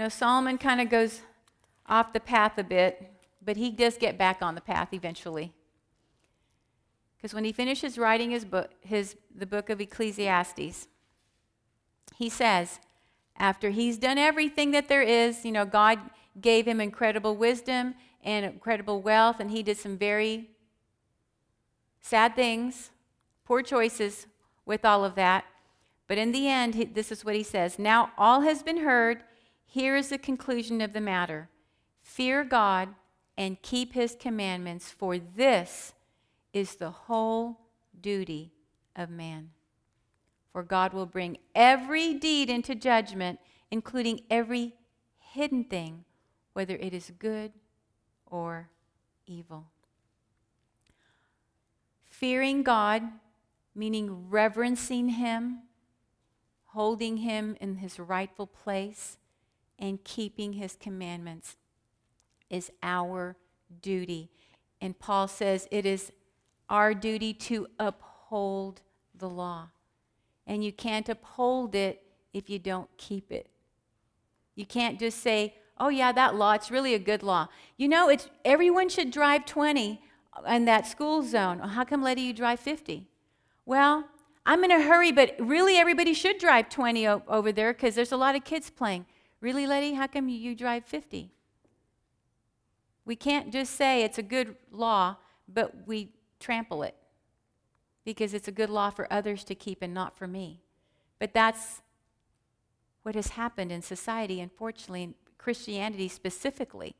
Solomon kind of goes off the path a bit, but he does get back on the path eventually. Because when he finishes writing the book of Ecclesiastes, he says, after he's done everything that there is, God gave him incredible wisdom and incredible wealth, and he did some very sad things, poor choices with all of that. But in the end, this is what he says. Now all has been heard. Here is the conclusion of the matter. Fear God and keep his commandments, for this is the whole duty of man. For God will bring every deed into judgment, including every hidden thing, whether it is good or evil. Fearing God, meaning reverencing him, holding him in his rightful place, and keeping his commandments is our duty. And Paul says it is our duty to uphold the law. And you can't uphold it if you don't keep it. You can't just say, oh yeah, that law, it's really a good law. Everyone should drive 20 in that school zone. How come, Letty, you drive 50? Well, I'm in a hurry, but really everybody should drive 20 over there because there's a lot of kids playing. Really, Letty, how come you drive 50? We can't just say it's a good law, but we trample it because it's a good law for others to keep and not for me. But that's what has happened in society, unfortunately, in Christianity specifically.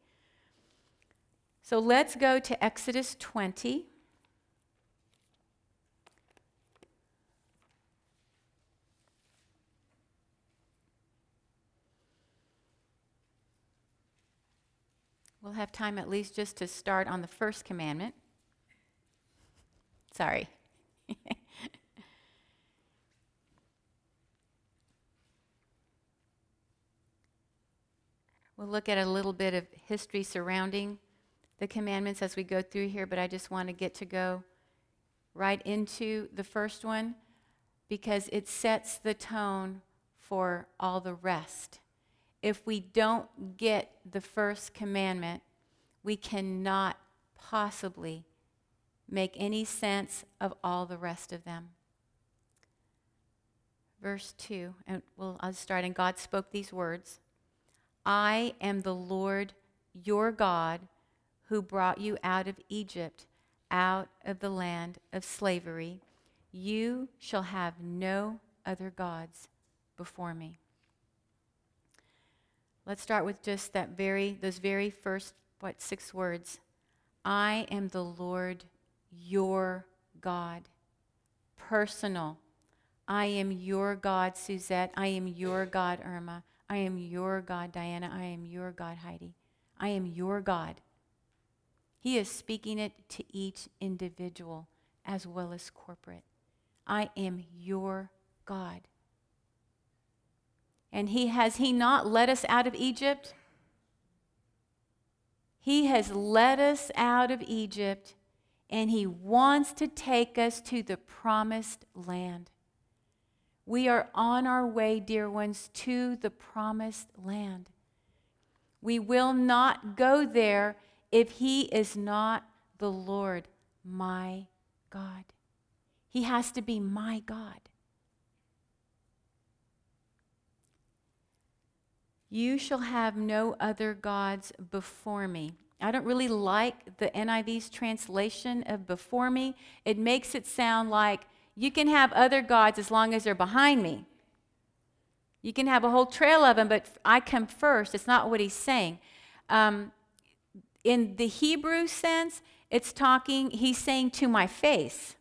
So let's go to Exodus 20. We'll have time at least just to start on the first commandment. Sorry. We'll look at a little bit of history surrounding the commandments as we go through here, but I just want to go right into the first one because it sets the tone for all the rest. If we don't get the first commandment, we cannot possibly make any sense of all the rest of them. Verse 2, and I'll start. And God spoke these words, I am the Lord your God who brought you out of Egypt, out of the land of slavery. You shall have no other gods before me. Let's start with just those very first, 6 words. I am the Lord your God. Personal. I am your God, Suzette. I am your God, Irma. I am your God, Diana. I am your God, Heidi. I am your God. He is speaking it to each individual as well as corporate. I am your God. And has he not led us out of Egypt? He has led us out of Egypt, and he wants to take us to the promised land. We are on our way, dear ones, to the promised land. We will not go there if he is not the Lord, my God. He has to be my God. You shall have no other gods before me. I don't really like the NIV's translation of before me. It makes it sound like you can have other gods as long as they're behind me. You can have a whole trail of them, but I come first. It's not what he's saying. In the Hebrew sense, he's saying to my face.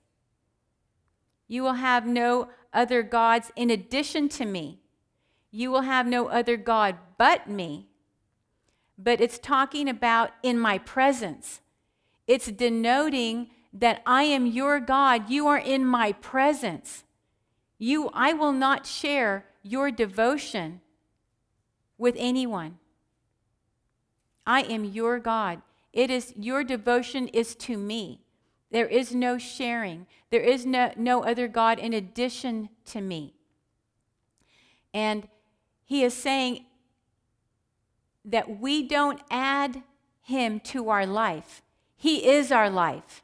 You will have no other gods in addition to me. You will have no other God but me. But it's talking about in my presence. It's denoting that I am your God. You are in my presence. I will not share your devotion with anyone. I am your God. Your devotion is to me. There is no sharing. There is no other God in addition to me. And he is saying, that we don't add him to our life. He is our life.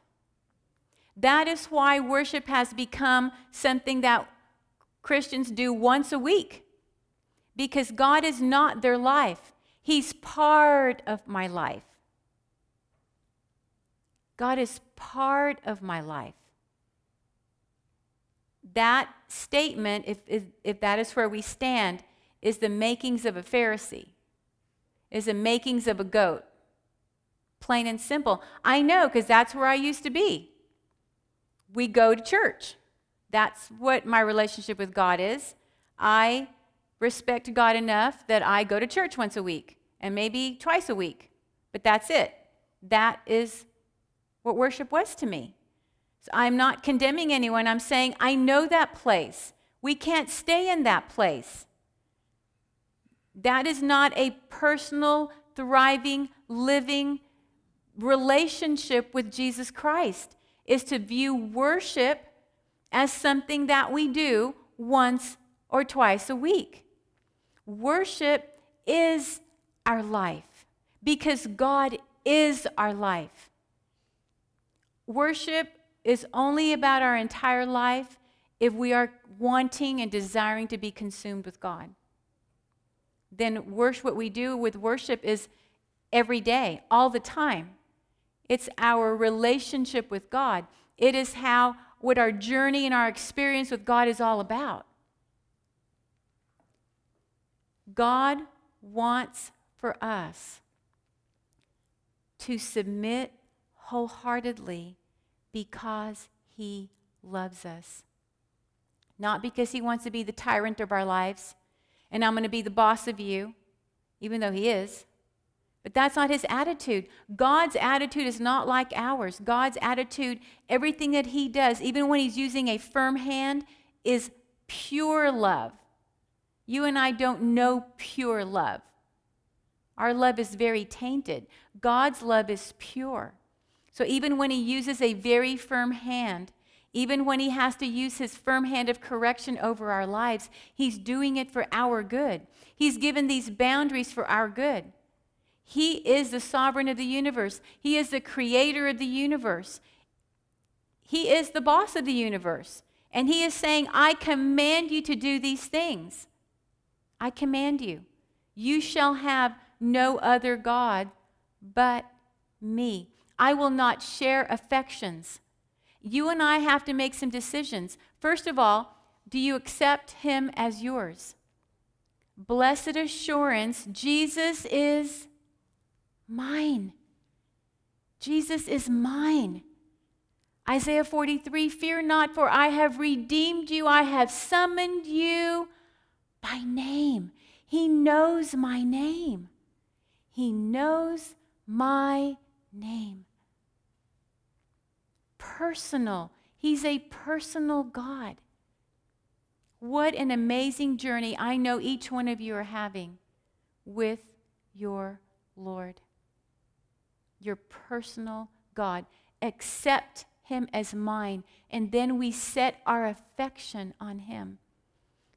That is why worship has become something that Christians do once a week, because God is not their life. He's part of my life. God is part of my life. That statement, if that is where we stand, is the makings of a Pharisee, is the makings of a goat. Plain and simple. I know, because that's where I used to be. We go to church. That's what my relationship with God is. I respect God enough that I go to church once a week and maybe twice a week. But that's it. That is what worship was to me. So I'm not condemning anyone. I'm saying I know that place. We can't stay in that place. That is not a personal, thriving, living relationship with Jesus Christ. Is to view worship as something that we do once or twice a week. Worship is our life because God is our life. Worship is only about our entire life if we are wanting and desiring to be consumed with God. Then what we do with worship is every day, all the time. It's our relationship with God. It is what our journey and our experience with God is all about. God wants for us to submit wholeheartedly because he loves us. Not because he wants to be the tyrant of our lives and I'm going to be the boss of you, even though he is. But that's not his attitude. God's attitude is not like ours. God's attitude, everything that he does, even when he's using a firm hand, is pure love. You and I don't know pure love. Our love is very tainted. God's love is pure. So even when he uses a very firm hand, even when he has to use his firm hand of correction over our lives, he's doing it for our good. He's given these boundaries for our good. He is the sovereign of the universe. He is the creator of the universe. He is the boss of the universe. And he is saying, I command you to do these things. I command you. You shall have no other God but me. I will not share affections. You and I have to make some decisions. First of all, do you accept him as yours? Blessed assurance, Jesus is mine. Jesus is mine. Isaiah 43, fear not, for I have redeemed you. I have summoned you by name. He knows my name. He knows my name. Personal. He's a personal God. What an amazing journey I know each one of you are having with your Lord. Your personal God. Accept him as mine, and then we set our affection on him.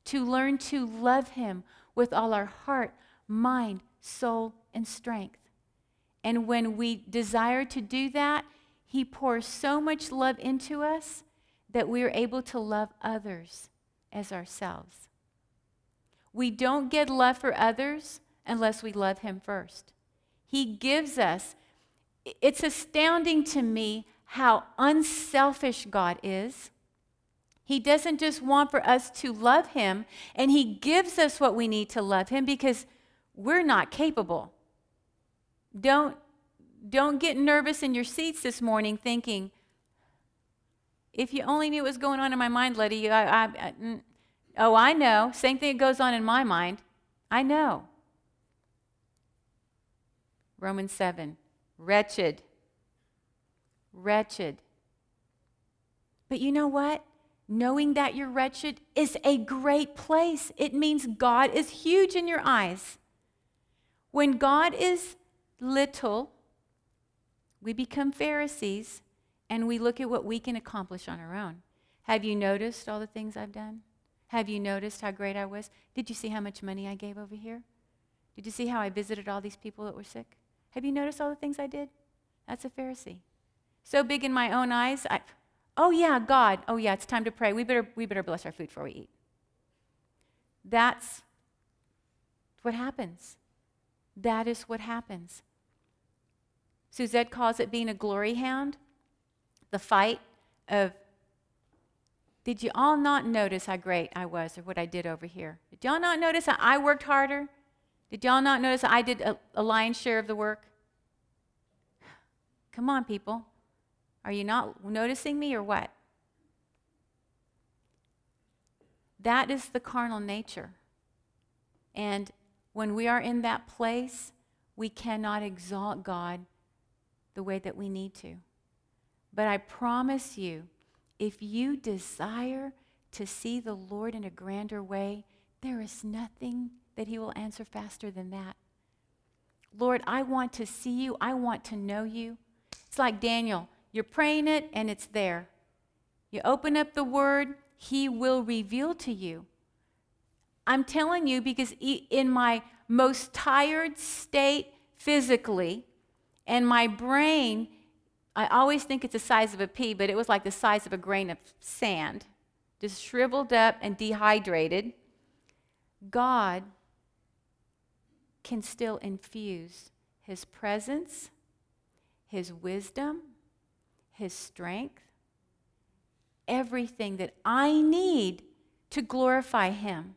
To learn to love him with all our heart, mind, soul, and strength. And when we desire to do that, he pours so much love into us that we are able to love others as ourselves. We don't get love for others unless we love him first. He gives us, it's astounding to me how unselfish God is. He doesn't just want for us to love him, and he gives us what we need to love him because we're not capable. Don't get nervous in your seats this morning thinking, if you only knew what was going on in my mind, Letty, oh, I know. Same thing that goes on in my mind. I know. Romans 7, wretched. Wretched. But you know what? Knowing that you're wretched is a great place. It means God is huge in your eyes. When God is little, we become Pharisees and we look at what we can accomplish on our own. Have you noticed all the things I've done? Have you noticed how great I was? Did you see how much money I gave over here? Did you see how I visited all these people that were sick? Have you noticed all the things I did? That's a Pharisee. So big in my own eyes, oh yeah, God, oh yeah, it's time to pray. We better bless our food before we eat. That's what happens. That is what happens. Suzette calls it being a glory hound. The fight of, did you all not notice how great I was or what I did over here? Did y'all not notice how I worked harder? Did y'all not notice I did a lion's share of the work? Come on, people. Are you not noticing me or what? That is the carnal nature. And when we are in that place, we cannot exalt God the way that we need to. But I promise you, if you desire to see the Lord in a grander way, there is nothing that he will answer faster than that. Lord, I want to see you. I want to know you. It's like Daniel. You're praying it and it's there. You open up the word, he will reveal to you. I'm telling you because in my most tired state physically, and my brain, I always think it's the size of a pea, but it was like the size of a grain of sand, just shriveled up and dehydrated. God can still infuse his presence, his wisdom, his strength, everything that I need to glorify him,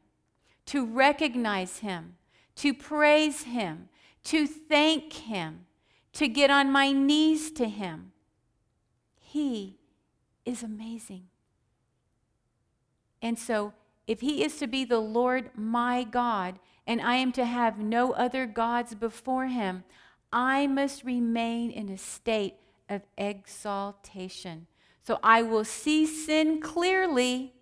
to recognize him, to praise him, to thank him, to get on my knees to him. He is amazing. And so, if he is to be the Lord my God, and I am to have no other gods before him, I must remain in a state of exaltation. So I will see sin clearly,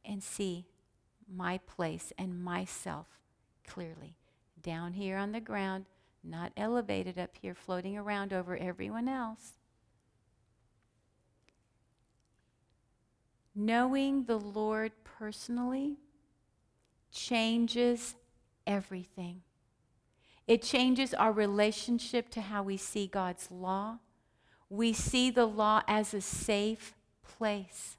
and see my place and myself clearly. Down here on the ground, not elevated up here, floating around over everyone else. Knowing the Lord personally changes everything. It changes our relationship to how we see God's law. We see the law as a safe place.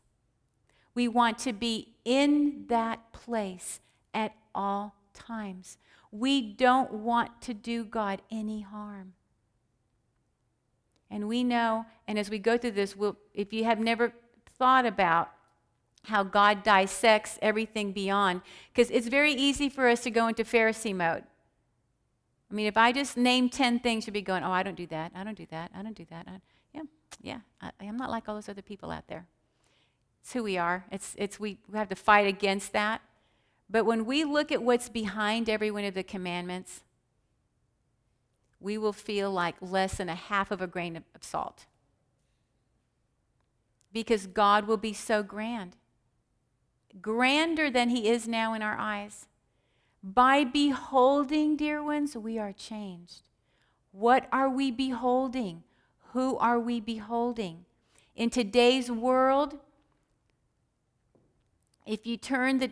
We want to be in that place at all times. We don't want to do God any harm. And we know, and as we go through this, if you have never thought about how God dissects everything beyond, because it's very easy for us to go into Pharisee mode. I mean, if I just name 10 things, you'll be going, oh, I don't do that, I don't do that, I don't do that. I'm not like all those other people out there. It's who we are. We have to fight against that. But when we look at what's behind every one of the commandments, we will feel like less than a half of a grain of salt. Because God will be so grand. Grander than he is now in our eyes. By beholding, dear ones, we are changed. What are we beholding? Who are we beholding? In today's world, if you turn the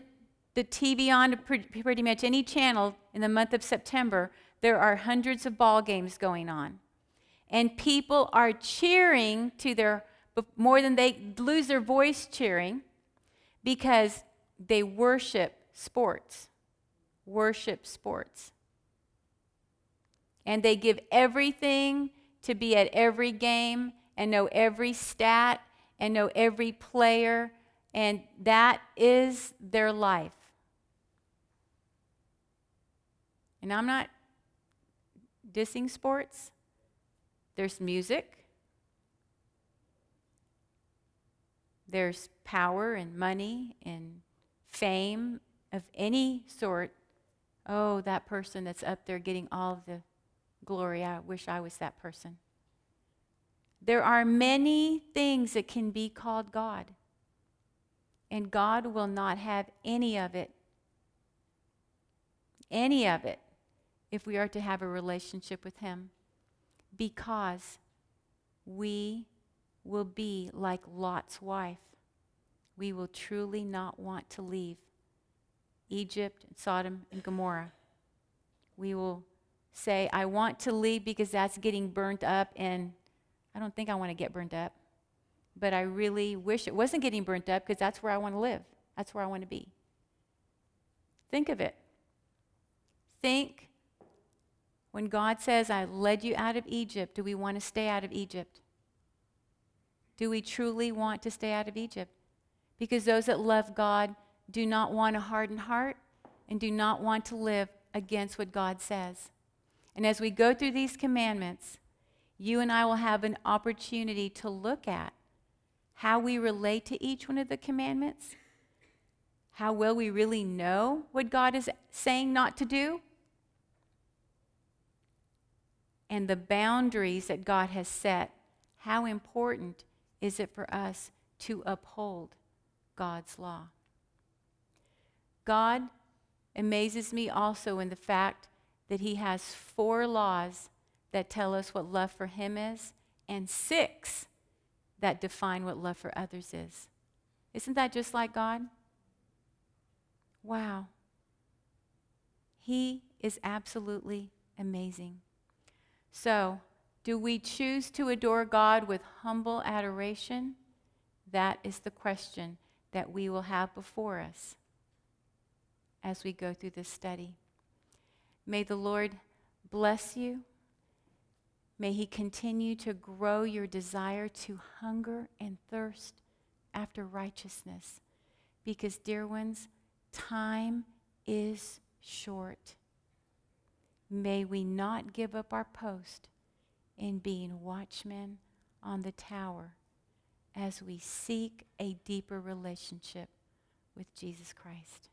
TV on to pretty much any channel in the month of September, there are hundreds of ball games going on. And people are cheering to their, more than they lose their voice cheering, because they worship sports. Worship sports. And they give everything to be at every game and know every stat and know every player, and that is their life. And I'm not dissing sports. There's music. There's power and money and fame of any sort. Oh, that person that's up there getting all the glory. I wish I was that person. There are many things that can be called God. And God will not have any of it. Any of it, if we are to have a relationship with him. Because we will be like Lot's wife. We will truly not want to leave Egypt, Sodom, and Gomorrah. We will say, I want to leave because that's getting burnt up, and I don't think I want to get burnt up. But I really wish it wasn't getting burnt up because that's where I want to live. That's where I want to be. Think of it. Think when God says, I led you out of Egypt, do we want to stay out of Egypt? Do we truly want to stay out of Egypt? Because those that love God do not want a hardened heart and do not want to live against what God says. And as we go through these commandments, you and I will have an opportunity to look at how we relate to each one of the commandments, how well we really know what God is saying not to do, and the boundaries that God has set. How important is it for us to uphold God's law? God amazes me also in the fact that he has 4 laws that tell us what love for him is, and 6 that define what love for others is. Isn't that just like God? Wow. He is absolutely amazing. So, do we choose to adore God with humble adoration? That is the question that we will have before us as we go through this study. May the Lord bless you. May he continue to grow your desire to hunger and thirst after righteousness. Because, dear ones, time is short. May we not give up our post in being watchmen on the tower as we seek a deeper relationship with Jesus Christ.